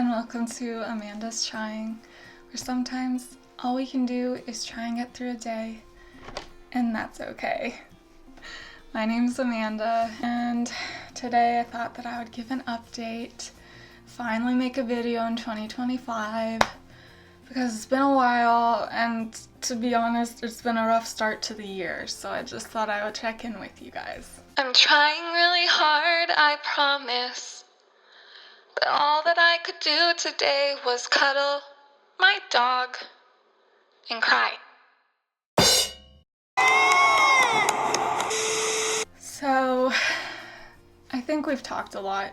and welcome to Amanda's Trying, where sometimes all we can do is try and get through a day, and that's okay. My name's Amanda, and today I thought that I would give an update, finally make a video in 2025, because it's been a while, and to be honest, it's been a rough start to the year, so I just thought I would check in with you guys. I'm trying really hard, I promise. But all that I could do today was cuddle my dog and cry. So, I think we've talked a lot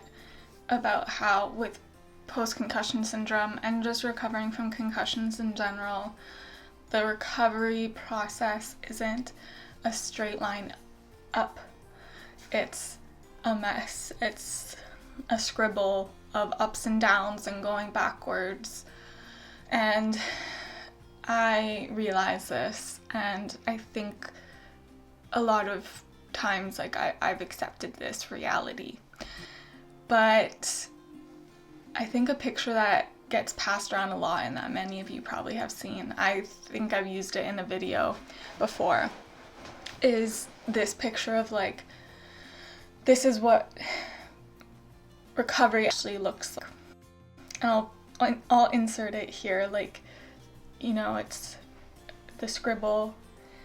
about how with post-concussion syndrome and just recovering from concussions in general, the recovery process isn't a straight line up. It's a mess. It's a scribble of ups and downs and going backwards. And I realize this, and I think a lot of times I've accepted this reality. But I think a picture that gets passed around a lot and that many of you probably have seen, I think I've used it in a video before, is this picture of like, this is what recovery actually looks like. And I'll insert it here, like, you know, it's the scribble,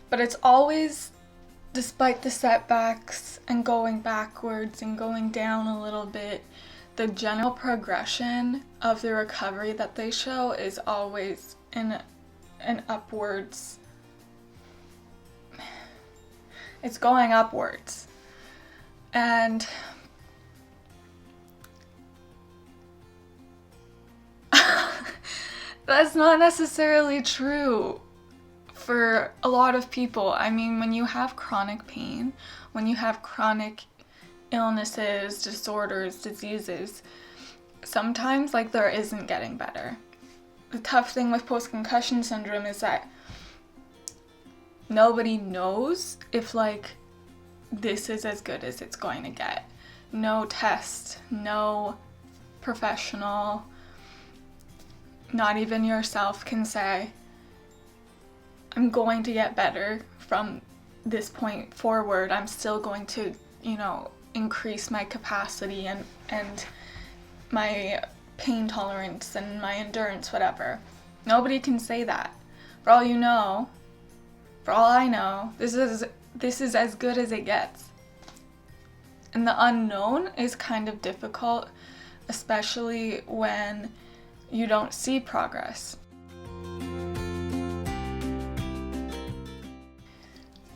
but it's always, despite the setbacks and going backwards and going down a little bit, the general progression of the recovery that they show is always in an upwards. It's going upwards. And that's not necessarily true for a lot of people. I mean, when you have chronic pain, when you have chronic illnesses, disorders, diseases, sometimes like there isn't getting better. The tough thing with post-concussion syndrome is that nobody knows if like this is as good as it's going to get. No test, no professional, not even yourself can say, I'm going to get better from this point forward. I'm still going to, you know, increase my capacity and my pain tolerance and my endurance, whatever. Nobody can say that. For all you know, for all I know, this is as good as it gets. And the unknown is kind of difficult, especially when you don't see progress.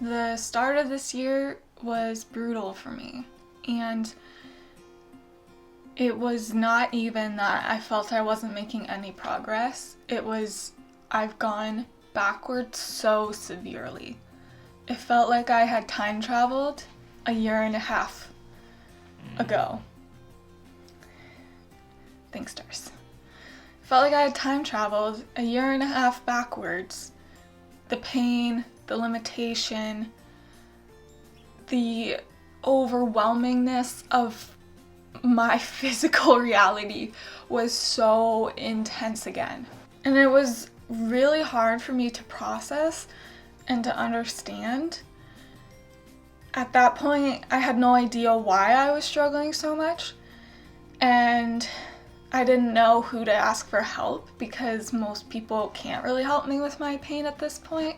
The start of this year was brutal for me, and it was not even that I felt I wasn't making any progress. It was I've gone backwards so severely. It felt like I had time traveled a year and a half ago. Thanks, Stars. Felt like I had time traveled a year and a half backwards. The pain, the limitation, the overwhelmingness of my physical reality was so intense again. And it was really hard for me to process and to understand. At that point, I had no idea why I was struggling so much, and I didn't know who to ask for help because most people can't really help me with my pain at this point.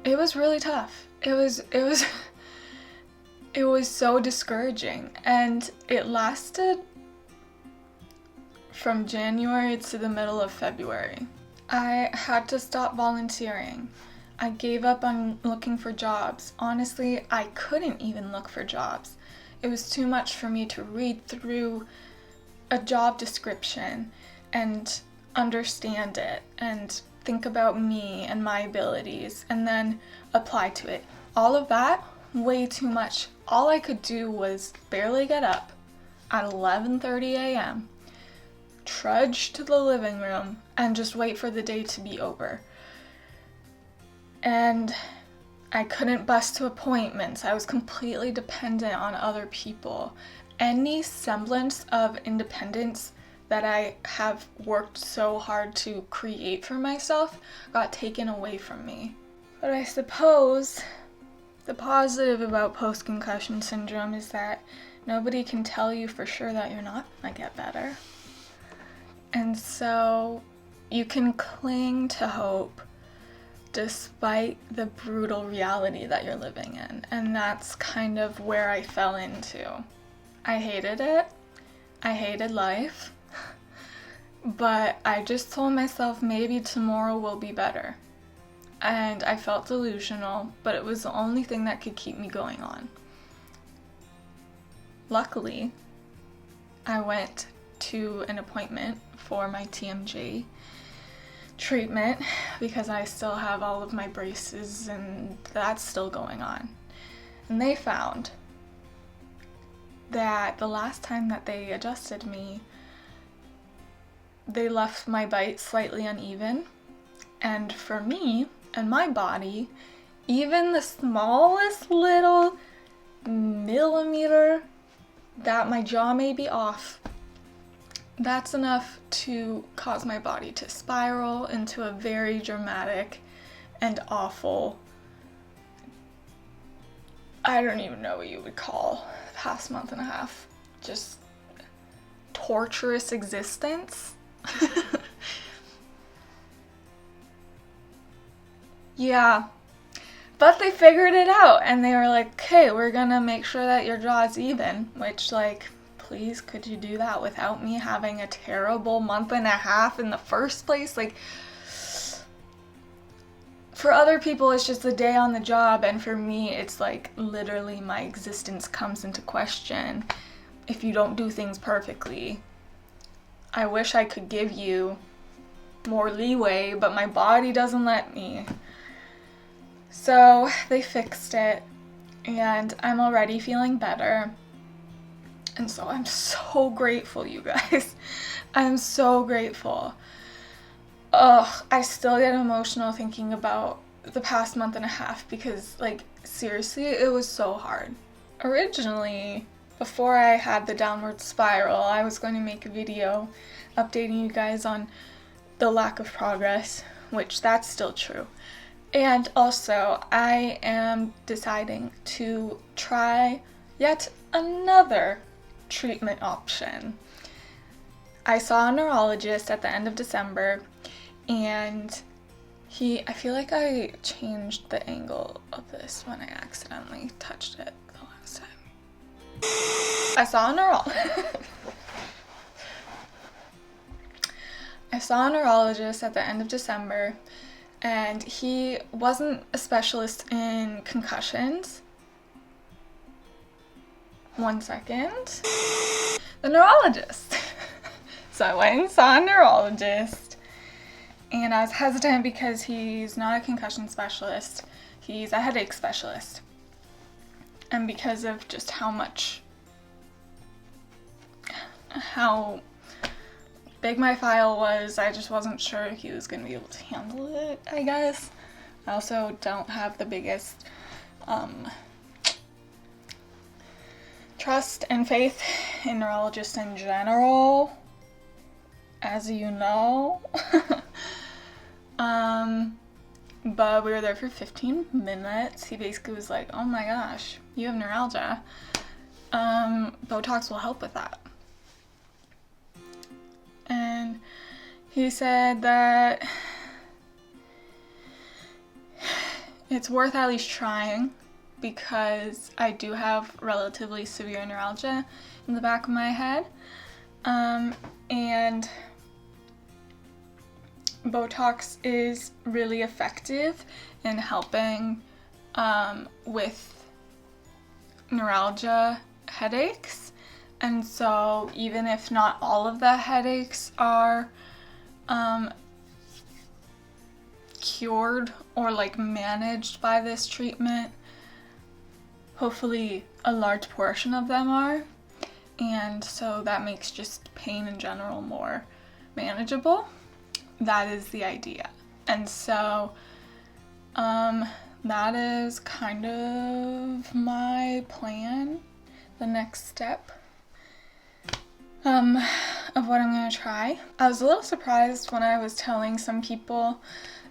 It was really tough. It was so discouraging, and it lasted from January to the middle of February. I had to stop volunteering. I gave up on looking for jobs. Honestly, I couldn't even look for jobs. It was too much for me to read through a job description and understand it and think about me and my abilities and then apply to it. All of that, way too much. All I could do was barely get up at 11:30 a.m., trudge to the living room, and just wait for the day to be over. And I couldn't bust to appointments. I was completely dependent on other people. any semblance of independence that I have worked so hard to create for myself got taken away from me. But I suppose the positive about post-concussion syndrome is that nobody can tell you for sure that you're not gonna get better. And so you can cling to hope despite the brutal reality that you're living in. And that's kind of where I fell into. I hated it. I hated life. But I just told myself maybe tomorrow will be better. And I felt delusional, but it was the only thing that could keep me going on. Luckily, I went to an appointment for my TMJ treatment because I still have all of my braces and that's still going on. And they found that the last time that they adjusted me, they left my bite slightly uneven. And for me and my body, even the smallest little millimeter that my jaw may be off, that's enough to cause my body to spiral into a very dramatic and awful, I don't even know what you would call the past month and a half, just torturous existence. Yeah, but they figured it out and they were like, okay, we're gonna make sure that your jaw's even, which, like, please, could you do that without me having a terrible month and a half in the first place? Like, for other people, it's just a day on the job, and for me, it's like literally my existence comes into question if you don't do things perfectly. I wish I could give you more leeway, but my body doesn't let me. So they fixed it, and I'm already feeling better. And so I'm so grateful, you guys. I'm so grateful. Ugh, I still get emotional thinking about the past month and a half because, like, seriously, it was so hard. Originally, before I had the downward spiral, I was going to make a video updating you guys on the lack of progress, which that's still true. And also, I am deciding to try yet another treatment option. I saw a neurologist at the end of December, and I feel like I changed the angle of this when I accidentally touched it the last time. I saw a neurologist at the end of December, and he wasn't a specialist in concussions. One second. The neurologist. So I went and saw a neurologist, and I was hesitant because he's not a concussion specialist. He's a headache specialist. And because of just how big my file was, I just wasn't sure if he was going to be able to handle it, I guess. I also don't have the biggest trust and faith in neurologists in general, as you know. But we were there for 15 minutes. He basically was like, oh my gosh, you have neuralgia. Botox will help with that. And he said that it's worth at least trying because I do have relatively severe neuralgia in the back of my head. And Botox is really effective in helping with neuralgia headaches. And so even if not all of the headaches are cured or like managed by this treatment, hopefully a large portion of them are. And so that makes just pain in general more manageable. That is the idea. And so that is kind of my plan, the next step of what I'm going to try. I was a little surprised when I was telling some people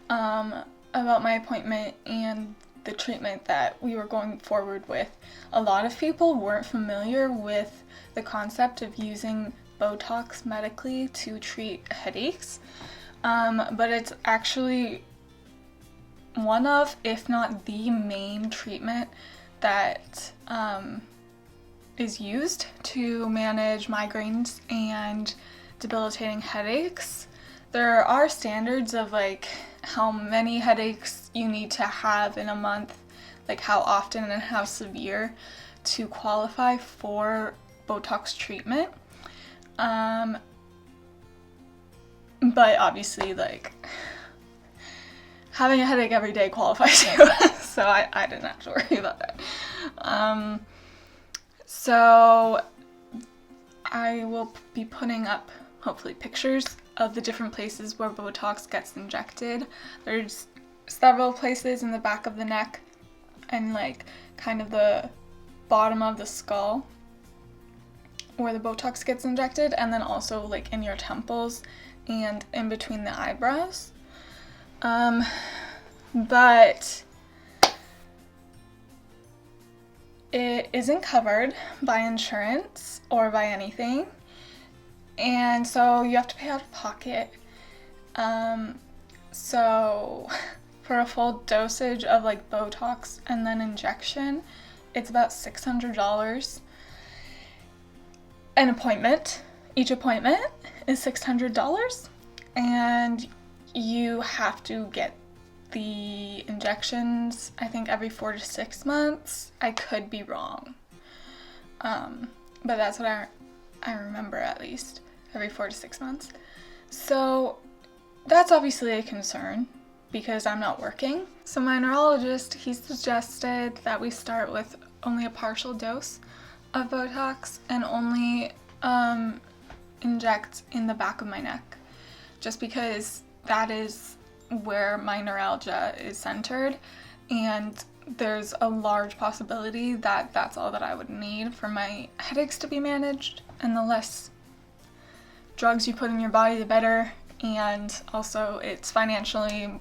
about my appointment and the treatment that we were going forward with. A lot of people weren't familiar with the concept of using Botox medically to treat headaches, but it's actually one of, if not the main treatment that is used to manage migraines and debilitating headaches. There are standards of like how many headaches you need to have in a month, like how often and how severe to qualify for Botox treatment. But obviously, like, having a headache every day qualifies you, so I didn't have to worry about that. So I will be putting up, hopefully, pictures of the different places where Botox gets injected. There's several places in the back of the neck and like kind of the bottom of the skull where the Botox gets injected, and then also like in your temples and in between the eyebrows. But it isn't covered by insurance or by anything, and so you have to pay out of pocket. So for a full dosage of like Botox and then injection, it's about $600. An appointment. Each appointment is $600, and you have to get the injections, I think, every 4 to 6 months. I could be wrong, but that's what I remember, at least, every 4 to 6 months. So that's obviously a concern because I'm not working. So my neurologist, he suggested that we start with only a partial dose of Botox and only inject in the back of my neck, just because that is where my neuralgia is centered, and there's a large possibility that that's all that I would need for my headaches to be managed, and the less drugs you put in your body, the better, and also it's financially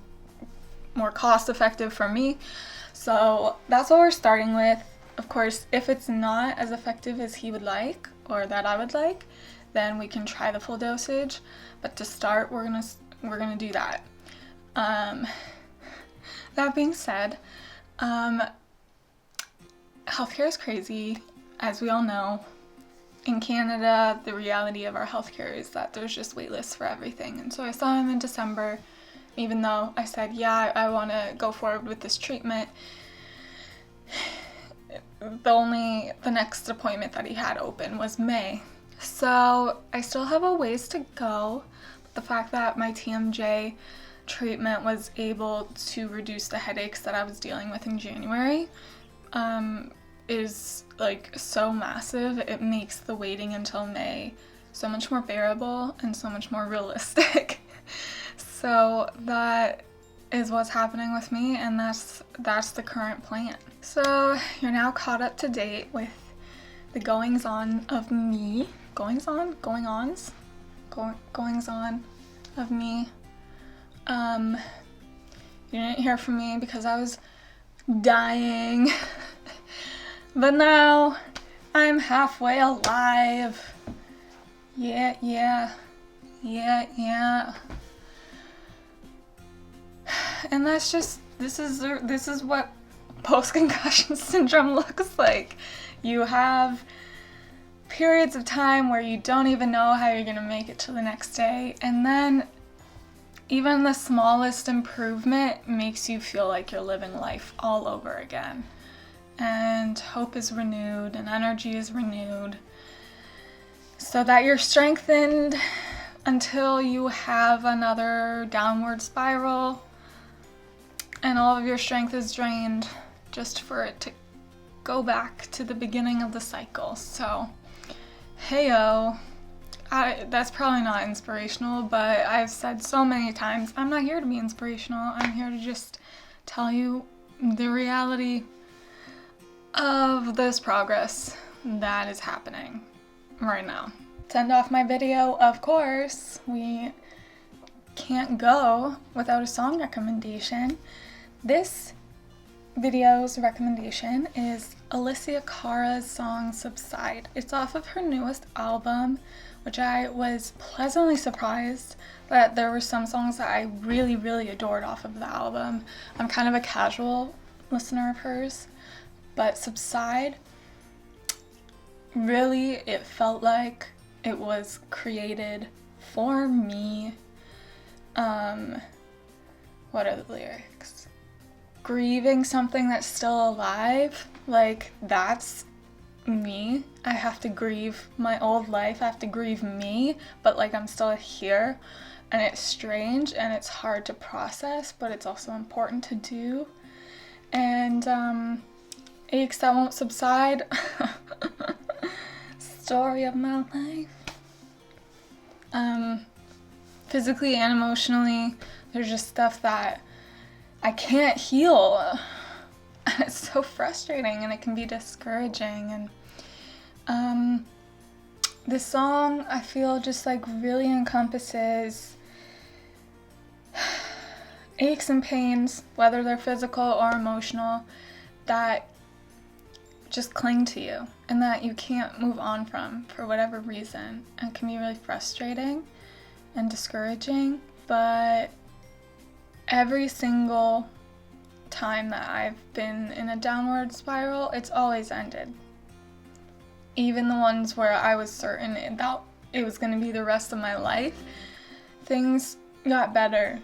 more cost effective for me. So that's what we're starting with. Of course, if it's not as effective as he would like, or that I would like, then we can try the full dosage. But to start, we're gonna do that. That being said, healthcare is crazy, as we all know. In Canada, the reality of our healthcare is that there's just wait lists for everything. And so I saw him in December, even though I said, yeah, I want to go forward with this treatment. The next appointment that he had open was May. So I still have a ways to go. But the fact that my TMJ treatment was able to reduce the headaches that I was dealing with in January is like so massive. It makes the waiting until May so much more bearable and so much more realistic. So that is what's happening with me, and that's the current plan. So you're now caught up to date with the goings on of me. Goings on of me. You didn't hear from me because I was dying. But now I'm halfway alive. Yeah. And that's just, this is what post-concussion syndrome looks like. You have periods of time where you don't even know how you're gonna make it to the next day, and then even the smallest improvement makes you feel like you're living life all over again. And hope is renewed and energy is renewed so that you're strengthened until you have another downward spiral and all of your strength is drained, just for it to go back to the beginning of the cycle. So, heyo. That's probably not inspirational, but I've said so many times, I'm not here to be inspirational. I'm here to just tell you the reality of this progress that is happening right now. to end off my video, of course, we can't go without a song recommendation. This video's recommendation is Alicia Cara's song Subside. It's off of her newest album, which I was pleasantly surprised that there were some songs that I really, really adored off of the album. I'm kind of a casual listener of hers, but Subside, really, it felt like it was created for me. What are the lyrics? Grieving something that's still alive, like that's me. I have to grieve my old life, I have to grieve me, but like I'm still here, and it's strange and it's hard to process, but it's also important to do. And aches that won't subside. Story of my life. Physically and emotionally, there's just stuff that I can't heal. And it's so frustrating and it can be discouraging. And this song, I feel, just like really encompasses aches and pains, whether they're physical or emotional, that just cling to you and that you can't move on from for whatever reason, and it can be really frustrating and discouraging. But every single time that I've been in a downward spiral, it's always ended. Even the ones where I was certain that it was going to be the rest of my life, things got better.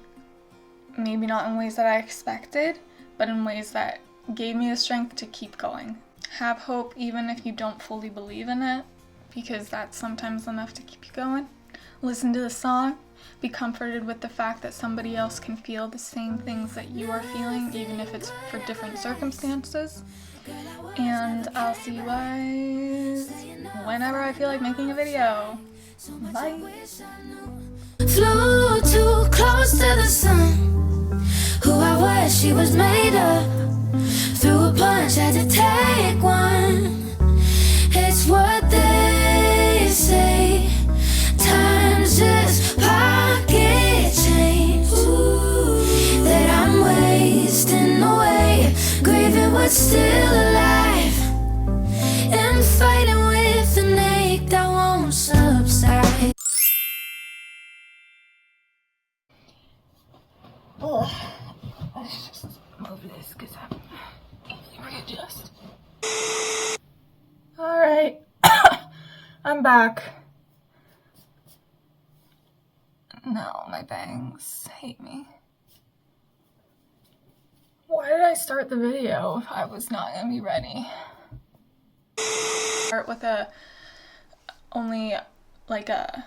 Maybe not in ways that I expected, but in ways that gave me the strength to keep going. Have hope even if you don't fully believe in it, because that's sometimes enough to keep you going. Listen to the song. Be comforted with the fact that somebody else can feel the same things that you are feeling, even if it's for different circumstances. And I'll see you guys whenever I feel like making a video. Bye. Flew too close to the sun. Who I was, she was made up. Threw a punch, had to take one. It's what they say. Time's just pocket change. That I'm wasting away, grieving what's still alive, and fighting with an ache that won't subside. Oh, let's just move this because I'm easily readjust. Alright, I'm back. No, my bangs hate me. Why did I start the video if I was not gonna be ready? Start with only like a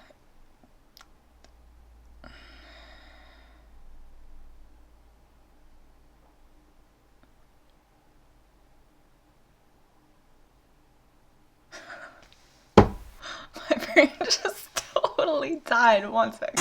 my brain just totally died. 1 second.